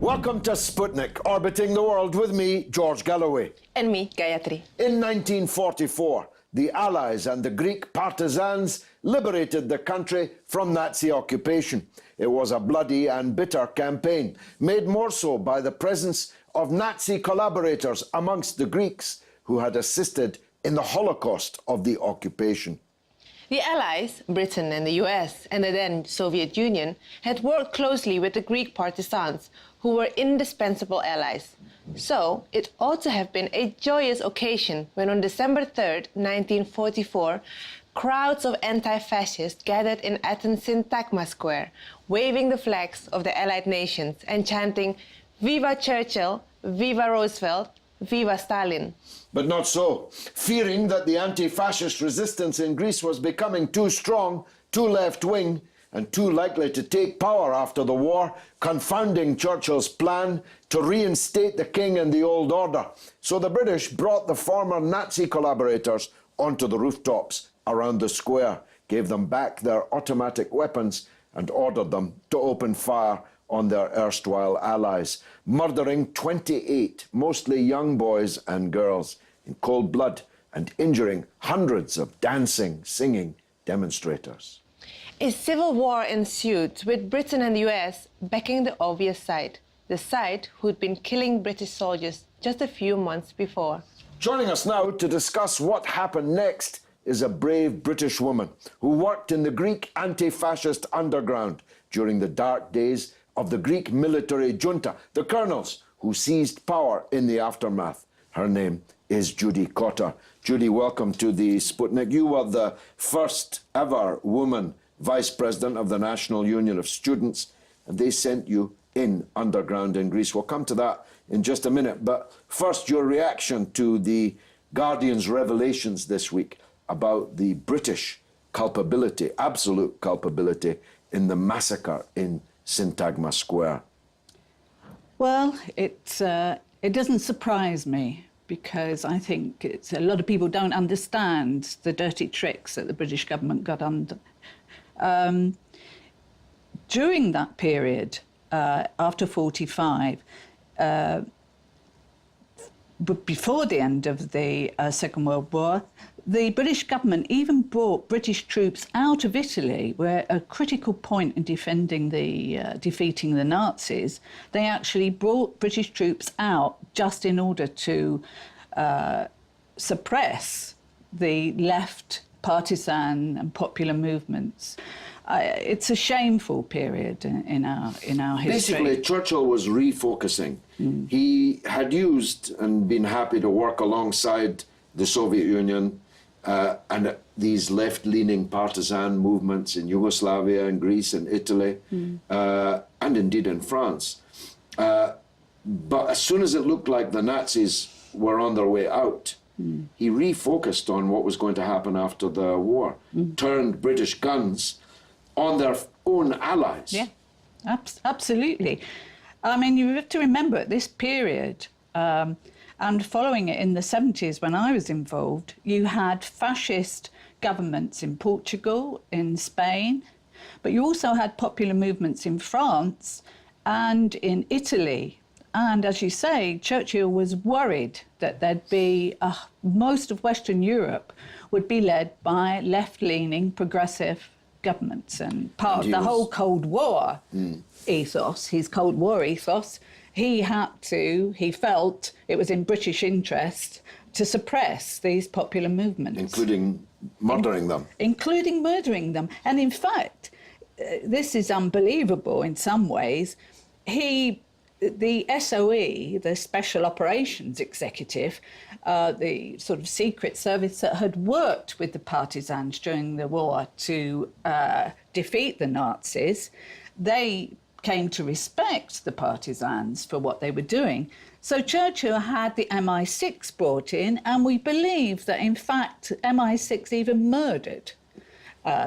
Welcome to Sputnik, orbiting the world with me, George Galloway. And me, Gayatri. In 1944, the Allies and the Greek partisans liberated the country from Nazi occupation. It was a bloody and bitter campaign, made more so by the presence of Nazi collaborators amongst the Greeks who had assisted in the Holocaust of the occupation. The Allies, Britain and the US, and the then Soviet Union, had worked closely with the Greek partisans, who were indispensable allies. So it ought to have been a joyous occasion when on December 3rd, 1944, crowds of anti-fascists gathered in Athens' Syntagma Square, waving the flags of the Allied nations and chanting, "Viva Churchill, Viva Roosevelt, Viva Stalin." But not so. Fearing that the anti-fascist resistance in Greece was becoming too strong, too left-wing, and too likely to take power after the war, confounding Churchill's plan to reinstate the king and the old order. So the British brought the former Nazi collaborators onto the rooftops around the square, gave them back their automatic weapons, and ordered them to open fire on their erstwhile allies, murdering 28, mostly young boys and girls, in cold blood, and injuring hundreds of dancing, singing demonstrators. A civil war ensued, with Britain and the US backing the obvious side, the side who'd been killing British soldiers just a few months before. Joining us now to discuss what happened next is a brave British woman who worked in the Greek anti-fascist underground during the dark days of the Greek military junta, the colonels who seized power in the aftermath. Her name is Judy Cotter. Judy, welcome to the Sputnik. You were the first ever woman Vice President of the National Union of Students, and they sent you in underground in Greece. We'll come to that in just a minute, but first your reaction to the Guardian's revelations this week about the British culpability, absolute culpability, in the massacre in Syntagma Square. Well, it doesn't surprise me, because I think a lot of people don't understand the dirty tricks that the British government got under. During that period, after 45, before the end of the Second World War, the British government even brought British troops out of Italy, where a critical point in defeating the Nazis. They actually brought British troops out just in order to suppress the left partisan and popular movements. It's a shameful period in our history. Basically, Churchill was refocusing. He had used and been happy to work alongside the Soviet Union and these left-leaning partisan movements in Yugoslavia and Greece and Italy, and indeed in France. But as soon as it looked like the Nazis were on their way out, he refocused on what was going to happen after the war, turned British guns on their own allies. Yeah, absolutely. I mean, you have to remember at this period, and following it in the 70s when I was involved, you had fascist governments in Portugal, in Spain, but you also had popular movements in France and in Italy. And as you say, Churchill was worried that there'd be most of Western Europe would be led by left-leaning progressive governments, and part of the whole Cold War ethos, his Cold War ethos, he felt it was in British interest to suppress these popular movements. Including murdering them. Including murdering them. And in fact, this is unbelievable in some ways, he the SOE, the Special Operations Executive, the sort of secret service that had worked with the partisans during the war to defeat the Nazis, they came to respect the partisans for what they were doing. So Churchill had the MI6 brought in, and we believe that, in fact, MI6 even murdered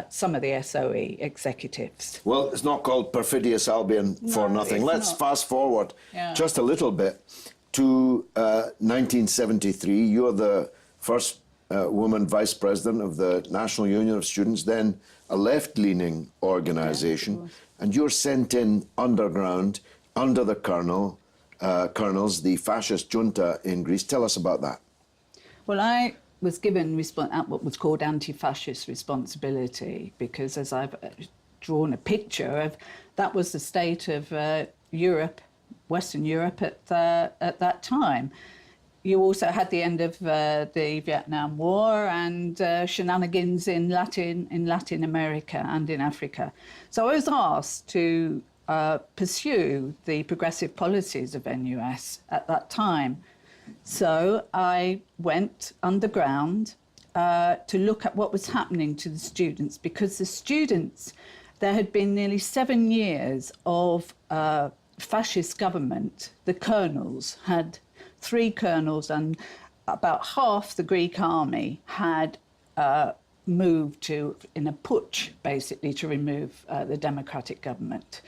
some of the SOE executives. Well, it's not called Perfidious Albion for nothing. Let's fast forward just a little bit to 1973. You're the first woman vice president of the National Union of Students, then a left-leaning organisation, and you're sent in underground under the colonels, the fascist junta in Greece. Tell us about that. Well, I was given what was called anti-fascist responsibility, because as I've drawn a picture of, that was the state of Europe, Western Europe at that time. You also had the end of the Vietnam War and shenanigans in Latin America and in Africa. So I was asked to pursue the progressive policies of NUS at that time. So I went underground to look at what was happening to the students, because the students, there had been nearly 7 years of fascist government. The colonels had 3 colonels, and about half the Greek army had moved to, in a putsch, basically, to remove the democratic government.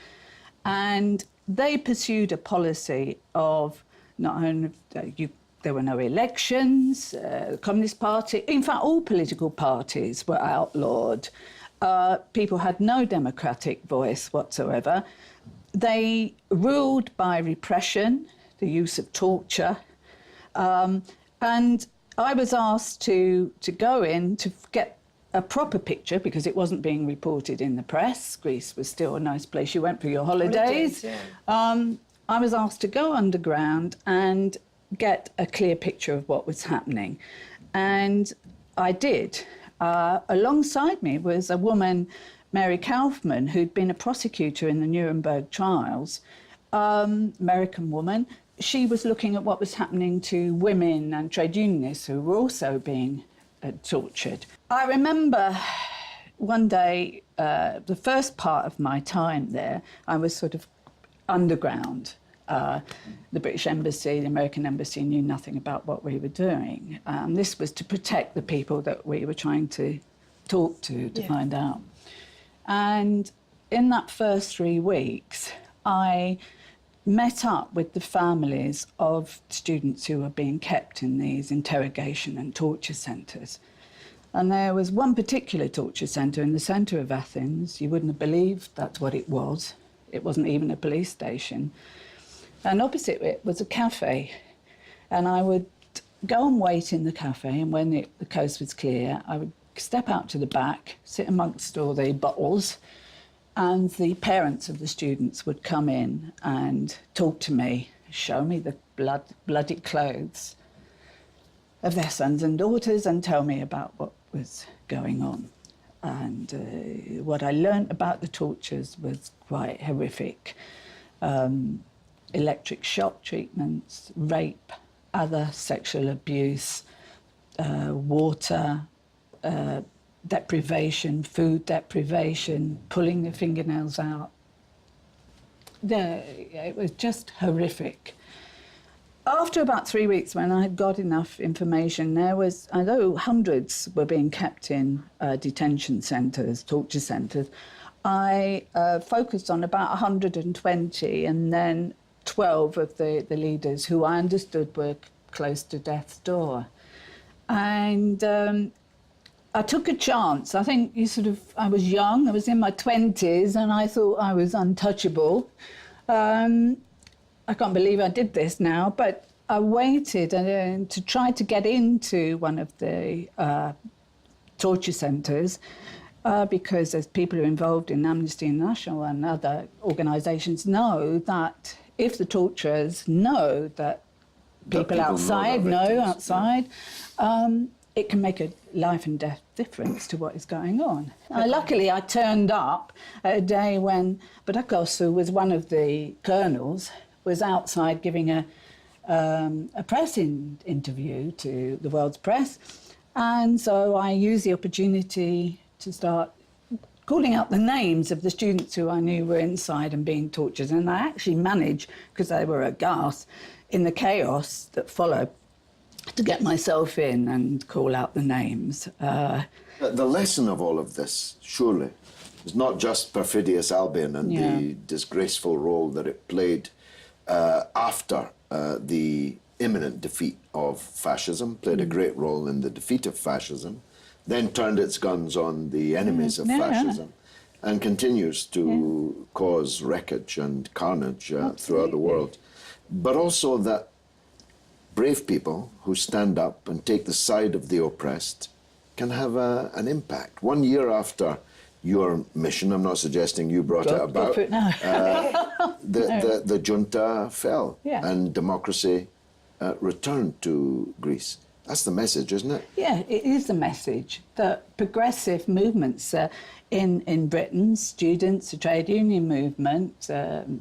And they pursued a policy of not only, there were no elections, the Communist Party, in fact, all political parties were outlawed. People had no democratic voice whatsoever. They ruled by repression, the use of torture. And I was asked to go in to get a proper picture, because it wasn't being reported in the press. Greece was still a nice place you went for your holidays. I was asked to go underground and get a clear picture of what was happening. And I did. Alongside me was a woman, Mary Kaufman, who'd been a prosecutor in the Nuremberg trials, American woman. She was looking at what was happening to women and trade unionists who were also being tortured. I remember one day, the first part of my time there, I was sort of underground. The British Embassy, the American Embassy knew nothing about what we were doing. This was to protect the people that we were trying to talk to find out. And in that first 3 weeks, I met up with the families of students who were being kept in these interrogation and torture centres. And there was one particular torture centre in the centre of Athens. You wouldn't have believed that's what it was. It wasn't even a police station. And opposite it was a cafe. And I would go and wait in the cafe, and when the coast was clear, I would step out to the back, sit amongst all the bottles, and the parents of the students would come in and talk to me, show me the bloody clothes of their sons and daughters, and tell me about what was going on. And what I learnt about the tortures was quite horrific. Electric shock treatments, rape, other sexual abuse, water deprivation, food deprivation, pulling the fingernails out. It was just horrific. After about 3 weeks, when I had got enough information, there was, although hundreds were being kept in detention centres, torture centres, I focused on about 120, and then 12 of the leaders who I understood were close to death's door. And I took a chance. I think I was young, I was in my 20s, and I thought I was untouchable. I can't believe I did this now, but I waited to try to get into one of the torture centres because as people who are involved in Amnesty International and other organisations know that if the torturers know that people outside it can make a life and death difference to what is going on. Luckily, I turned up at a day when Batakos, who was one of the colonels, was outside giving a press interview to the world's press. And so I used the opportunity to start calling out the names of the students who I knew were inside and being tortured. And I actually managed, because they were aghast, in the chaos that followed, to get myself in and call out the names. The lesson of all of this, surely, is not just perfidious Albion and the disgraceful role that it played after the imminent defeat of fascism, played a great role in the defeat of fascism, then turned its guns on the enemies of fascism, and continues to cause wreckage and carnage throughout the world. But also that brave people who stand up and take the side of the oppressed can have an impact. 1 year after your mission, I'm not suggesting you brought it about, the junta fell and democracy returned to Greece. That's the message, isn't it? Yeah, it is the message that progressive movements in Britain, students, the trade union movement,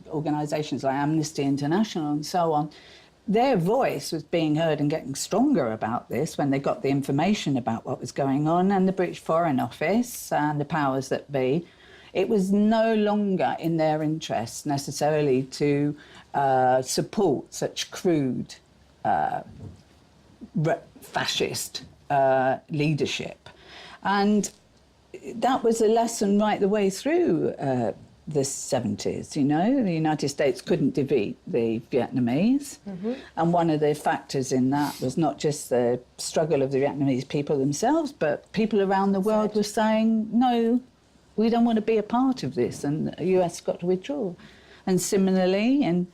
organisations like Amnesty International and so on, their voice was being heard and getting stronger about this when they got the information about what was going on, and the British Foreign Office and the powers that be. It was no longer in their interest necessarily to support such crude fascist leadership. And that was a lesson right the way through the 70s, you know. The United States couldn't defeat the Vietnamese. And one of the factors in that was not just the struggle of the Vietnamese people themselves, but people around the world were saying, no, we don't want to be a part of this, and the US got to withdraw. And similarly, and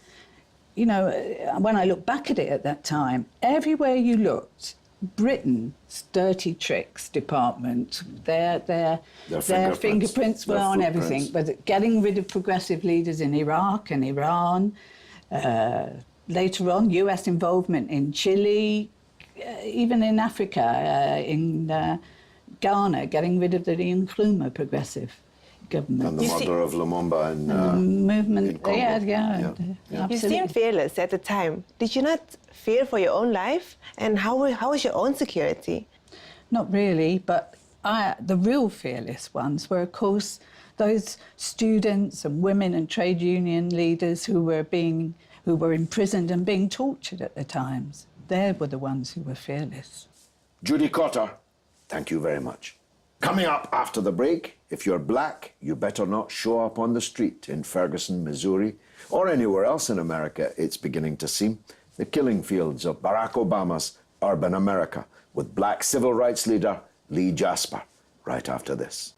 you know, when I look back at it at that time, everywhere you looked, Britain's dirty tricks department, their fingerprints were on everything. But getting rid of progressive leaders in Iraq and Iran, later on, US involvement in Chile, even in Africa, in Ghana, getting rid of the Nkrumah progressive government. And the murder of Lumumba in movement. In Congo. You seemed fearless at the time. Did you not fear for your own life? And how was your own security? Not really, but the real fearless ones were, of course, those students and women and trade union leaders who were imprisoned and being tortured at the times. They were the ones who were fearless. Judy Cotter, thank you very much. Coming up after the break, if you're black, you better not show up on the street in Ferguson, Missouri, or anywhere else in America, it's beginning to seem. The killing fields of Barack Obama's urban America, with black civil rights leader Lee Jasper, right after this.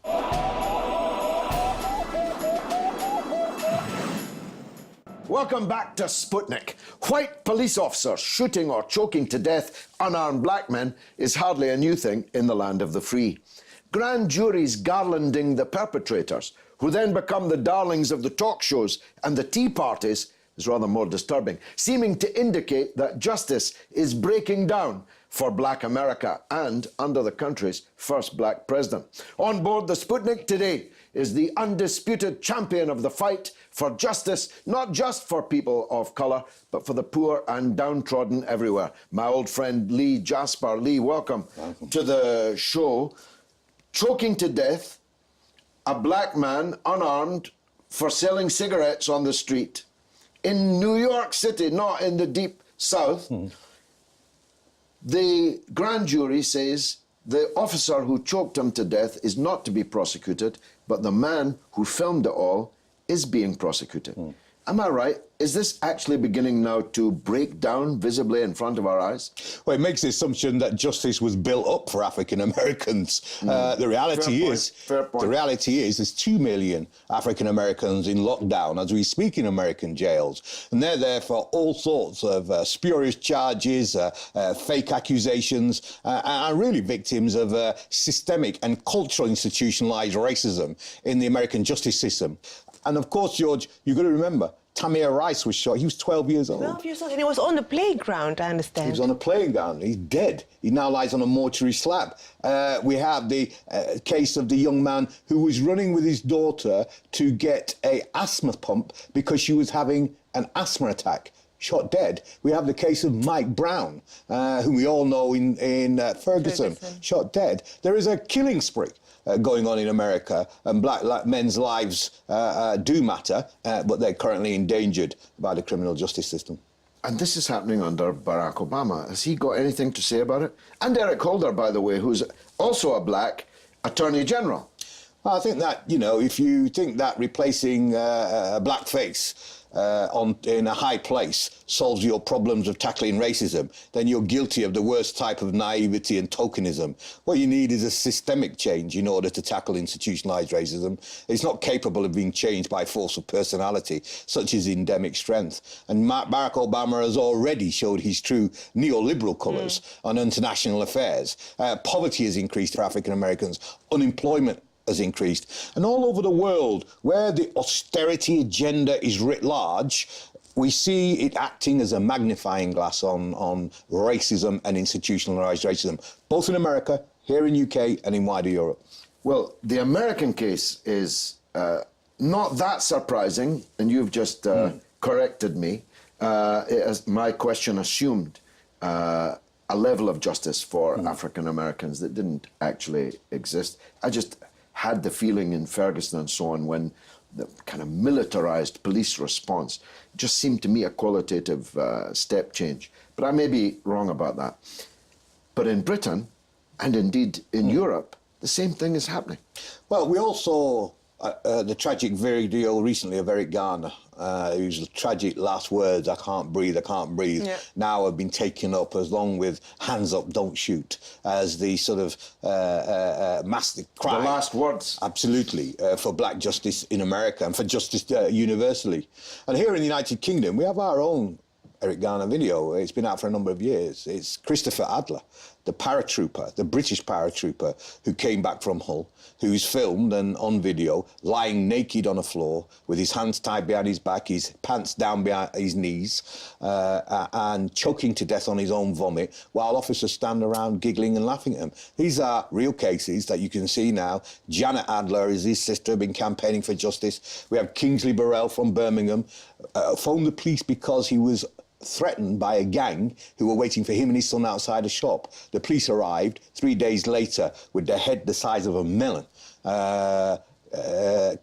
Welcome back to Sputnik. White police officers shooting or choking to death unarmed black men is hardly a new thing in the land of the free. Grand juries garlanding the perpetrators, who then become the darlings of the talk shows and the tea parties, is rather more disturbing, seeming to indicate that justice is breaking down for black America and under the country's first black president. On board the Sputnik today is the undisputed champion of the fight for justice, not just for people of colour, but for the poor and downtrodden everywhere. My old friend Lee Jasper. Lee, welcome to the show. Choking to death a black man, unarmed, for selling cigarettes on the street in New York City, not in the deep south. The grand jury says the officer who choked him to death is not to be prosecuted, but the man who filmed it all is being prosecuted. Am I right? Is this actually beginning now to break down visibly in front of our eyes? Well, it makes the assumption that justice was built up for African Americans. The reality is there's 2 million African Americans in lockdown as we speak in American jails, and they're there for all sorts of spurious charges, fake accusations, and really victims of systemic and cultural institutionalized racism in the American justice system. And of course, George, you've got to remember, Tamir Rice was shot. He was 12 years old. 12 years old, and he was on the playground, I understand. He was on a playing ground. He's dead. He now lies on a mortuary slab. We have the case of the young man who was running with his daughter to get an asthma pump because she was having an asthma attack. Shot dead. We have the case of Mike Brown, who we all know in Ferguson, shot dead. There is a killing spree going on in America, and black men's lives do matter, but they're currently endangered by the criminal justice system. And this is happening under Barack Obama. Has he got anything to say about it? And Eric Holder, by the way, who's also a black Attorney General. Well, I think that, you know, if you think that replacing blackface in a high place solves your problems of tackling racism, then you're guilty of the worst type of naivety and tokenism. What you need is a systemic change in order to tackle institutionalised racism. It's not capable of being changed by force of personality, such as endemic strength. And Barack Obama has already showed his true neoliberal colours on international affairs. Poverty has increased for African Americans. Unemployment has increased. And all over the world, where the austerity agenda is writ large, we see it acting as a magnifying glass on racism and institutionalised racism, both in America, here in UK, and in wider Europe. Well, the American case is not that surprising, and you've just corrected me. As my question assumed a level of justice for African Americans that didn't actually exist. I just had the feeling in Ferguson and so on, when the kind of militarized police response just seemed to me a qualitative step change. But I may be wrong about that. But in Britain, and indeed in Europe, the same thing is happening. Well, we all saw the tragic video recently of Eric Garner. Whose tragic last words, I can't breathe, now have been taken up along with hands up, don't shoot, as the sort of massive cry. The last words. Absolutely, for black justice in America and for justice universally. And here in the United Kingdom, we have our own Eric Garner video. It's been out for a number of years. It's Christopher Adler, the paratrooper, the British paratrooper who came back from Hull, who's filmed and on video lying naked on a floor with his hands tied behind his back, his pants down behind his knees, and choking to death on his own vomit, while officers stand around giggling and laughing at him. These are real cases that you can see now. Janet Adler is his sister, been campaigning for justice. We have Kingsley Burrell from Birmingham, phoned the police because he was threatened by a gang who were waiting for him and his son outside a shop. The police arrived 3 days later with their head the size of a melon.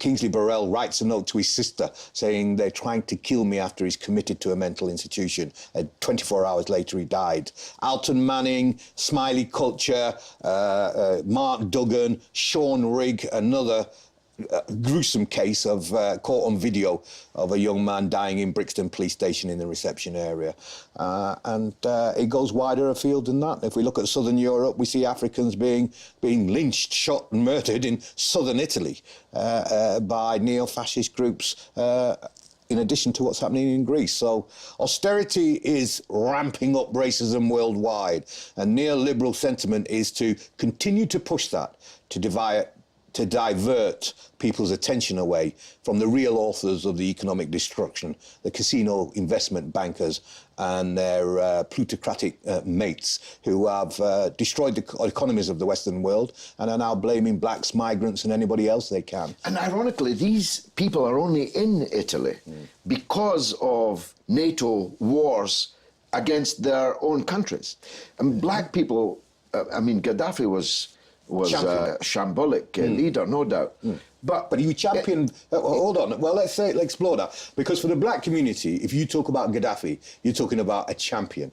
Kingsley Burrell writes a note to his sister saying they're trying to kill me after he's committed to a mental institution. 24 hours later, he died. Alton Manning, Smiley Culture, Mark Duggan, Sean Rigg, another gruesome case of caught on video of a young man dying in Brixton Police Station in the reception area. And it goes wider afield than that. If we look at southern Europe, we see Africans being lynched, shot and murdered in southern Italy by neo-fascist groups, in addition to what's happening in Greece. So austerity is ramping up racism worldwide, and neoliberal sentiment is to continue to push that, to divert people's attention away from the real authors of the economic destruction, the casino investment bankers and their plutocratic mates who have destroyed the economies of the Western world and are now blaming blacks, migrants and anybody else they can. And ironically, these people are only in Italy because of NATO wars against their own countries. And black people, I mean, Gaddafi was a shambolic leader, no doubt. But you champion... hold on. Well, let's explore that. Because for the black community, if you talk about Gaddafi, you're talking about a champion.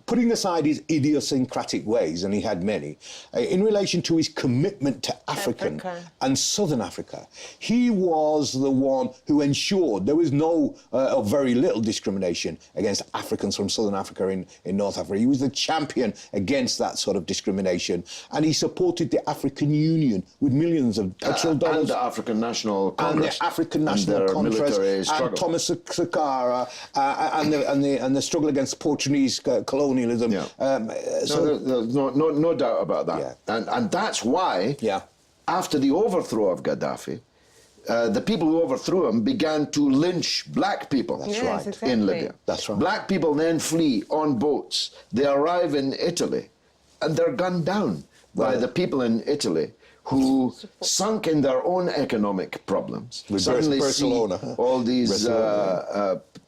Putting aside his idiosyncratic ways, and he had many, in relation to his commitment to Africa and Southern Africa, he was the one who ensured there was no, or very little discrimination against Africans from Southern Africa in North Africa. He was the champion against that sort of discrimination, and he supported the African Union with millions of petrodollar. And the African National Congress. And the African National Congress, and Thomas Sankara, and the struggle against Portuguese colonialism. Yeah. There's no doubt about that. Yeah. And that's why, after the overthrow of Gaddafi, the people who overthrew him began to lynch black people. Yes, right. Exactly. In Libya. That's right. Black people then flee on boats. They arrive in Italy, and they're gunned down by the people in Italy who sunk in their own economic problems. With Suddenly Barcelona, see all these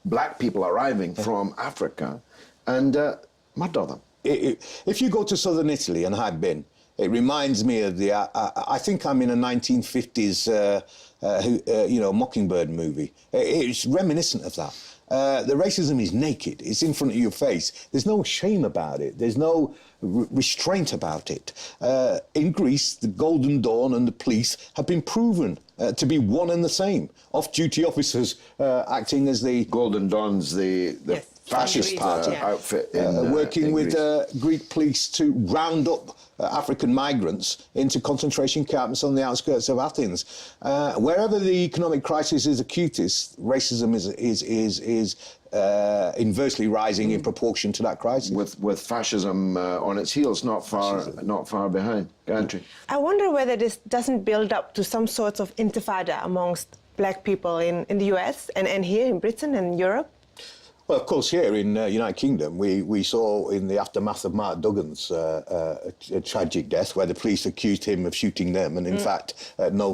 black people arriving from Africa and murder them. If you go to southern Italy, and I've been, it reminds me of the. I think I'm in a 1950s, Mockingbird movie. It's reminiscent of that. The racism is naked. It's in front of your face. There's no shame about it. There's no restraint about it. In Greece, the Golden Dawn and the police have been proven to be one and the same. Off-duty officers acting as the Golden Dawn's the fascist outfit working with Greece. Greek police to round up African migrants into concentration camps on the outskirts of Athens. Wherever the economic crisis is acutest, racism is inversely rising in proportion to that crisis. With fascism on its heels, not far behind. Gantry. I wonder whether this doesn't build up to some sort of intifada amongst black people in the US and here in Britain and Europe. Well, of course, here in United Kingdom, we saw in the aftermath of Mark Duggan's a tragic death where the police accused him of shooting them, and in fact,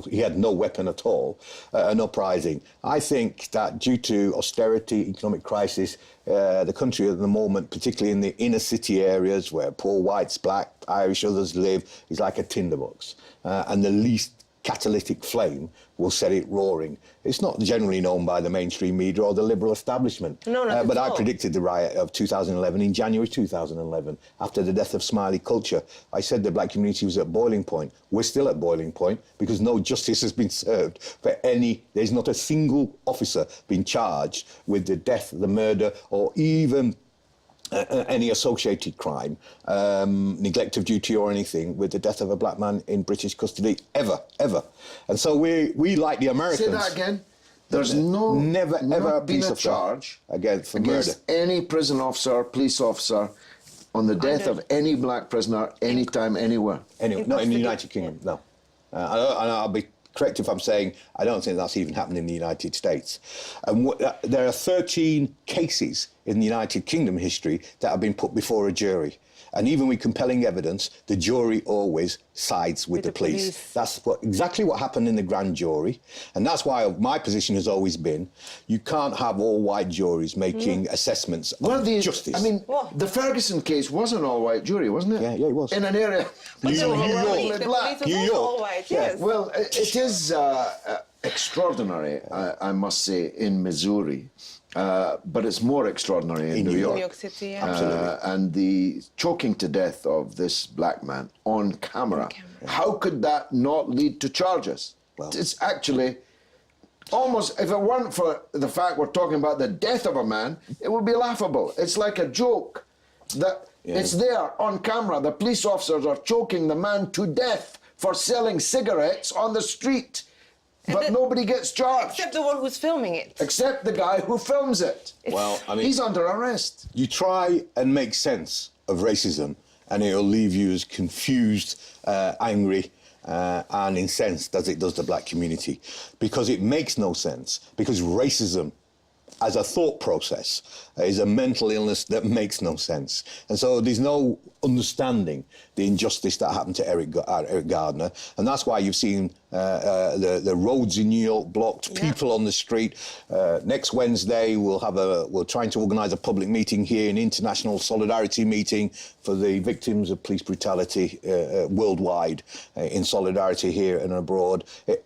he had no weapon at all, an uprising. I think that due to austerity, economic crisis, the country at the moment, particularly in the inner city areas where poor whites, black, Irish, others live, is like a tinderbox, and the least catalytic flame will set it roaring. It's not generally known by the mainstream media or the liberal establishment. No, not but at I all. predicted the riot of 2011 in January 2011, after the death of Smiley Culture. I said the black community was at boiling point. We're still at boiling point because no justice has been served for any. There's not a single officer been charged with the death, the murder, or even any associated crime, neglect of duty or anything, with the death of a black man in British custody, ever. And so we like the Americans. Say that again. There's never ever been piece a of charge against murder. any prison officer, police officer, on the death of any black prisoner, anytime, anywhere. Anyway, not in the United Kingdom, no. And I'll be correct if I'm saying I don't think that's even happened in the United States. And there are 13 cases in the United Kingdom history that have been put before a jury. And even with compelling evidence, the jury always sides with the police. That's exactly what happened in the grand jury. And that's why my position has always been, you can't have all white juries making assessments of justice. I mean, the Ferguson case was an all-white jury, wasn't it? Yeah, it was. In an area New York. Black. New York. All white, yes. Well, it is extraordinary, I must say, in Missouri. But it's more extraordinary in New York. New York City, yeah. Absolutely. And the choking to death of this black man on camera. How could that not lead to charges? Well, it's actually almost, if it weren't for the fact we're talking about the death of a man, it would be laughable. It's like a joke that it's there on camera. The police officers are choking the man to death for selling cigarettes on the street. But nobody gets charged. Except the one who's filming it. Except the guy who films it. Well, I mean, he's under arrest. You try and make sense of racism, and it'll leave you as confused, angry, and incensed as it does the black community. Because it makes no sense. Because racism, as a thought process, is a mental illness that makes no sense. And so there's no understanding the injustice that happened to Eric Gardner. And that's why you've seen the roads in New York blocked, people on the street. Next Wednesday, we're trying to organise a public meeting here, an international solidarity meeting for the victims of police brutality worldwide, in solidarity here and abroad.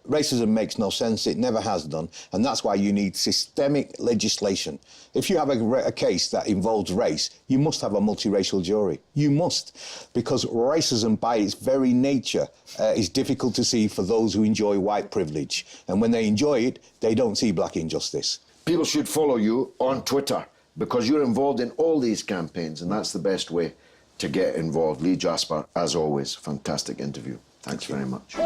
Racism makes no sense. It never has done. And that's why you need systemic legislation. If you have a case that involves race, you must have a multiracial jury. You must, because racism by its very nature is difficult to see for those who enjoy white privilege. And when they enjoy it, they don't see black injustice. People should follow you on Twitter because you're involved in all these campaigns, and that's the best way to get involved. Lee Jasper, as always, fantastic interview. Thanks very much.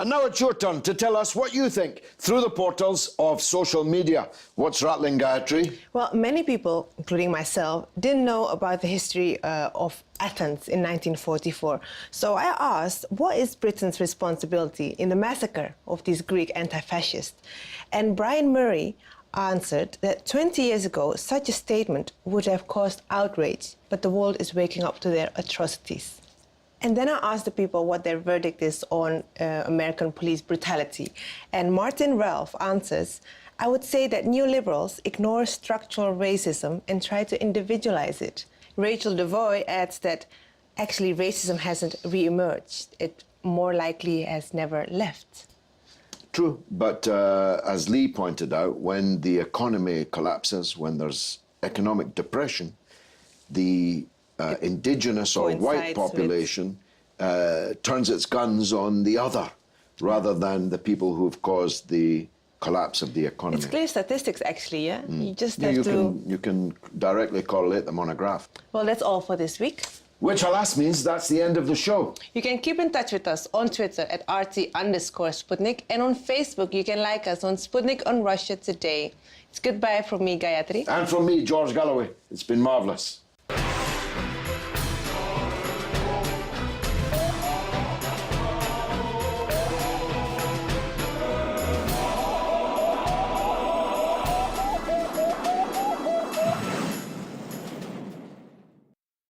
And now it's your turn to tell us what you think through the portals of social media. What's rattling, Gayatri? Well, many people, including myself, didn't know about the history of Athens in 1944. So I asked, what is Britain's responsibility in the massacre of these Greek anti-fascists? And Brian Murray answered that 20 years ago, such a statement would have caused outrage, but the world is waking up to their atrocities. And then I asked the people what their verdict is on American police brutality. And Martin Ralph answers, I would say that neoliberals ignore structural racism and try to individualize it. Rachel Devoy adds that actually racism hasn't re-emerged. It more likely has never left. True, but as Lee pointed out, when the economy collapses, when there's economic depression, the indigenous or white population turns its guns on the other rather than the people who've caused the collapse of the economy. It's clear statistics, actually, yeah? You just have You can directly correlate them on a graph. Well, that's all for this week. Which, alas, means that's the end of the show. You can keep in touch with us on Twitter at @RT_Sputnik, and on Facebook you can like us on Sputnik on Russia Today. It's goodbye from me, Gayatri. And from me, George Galloway. It's been marvellous.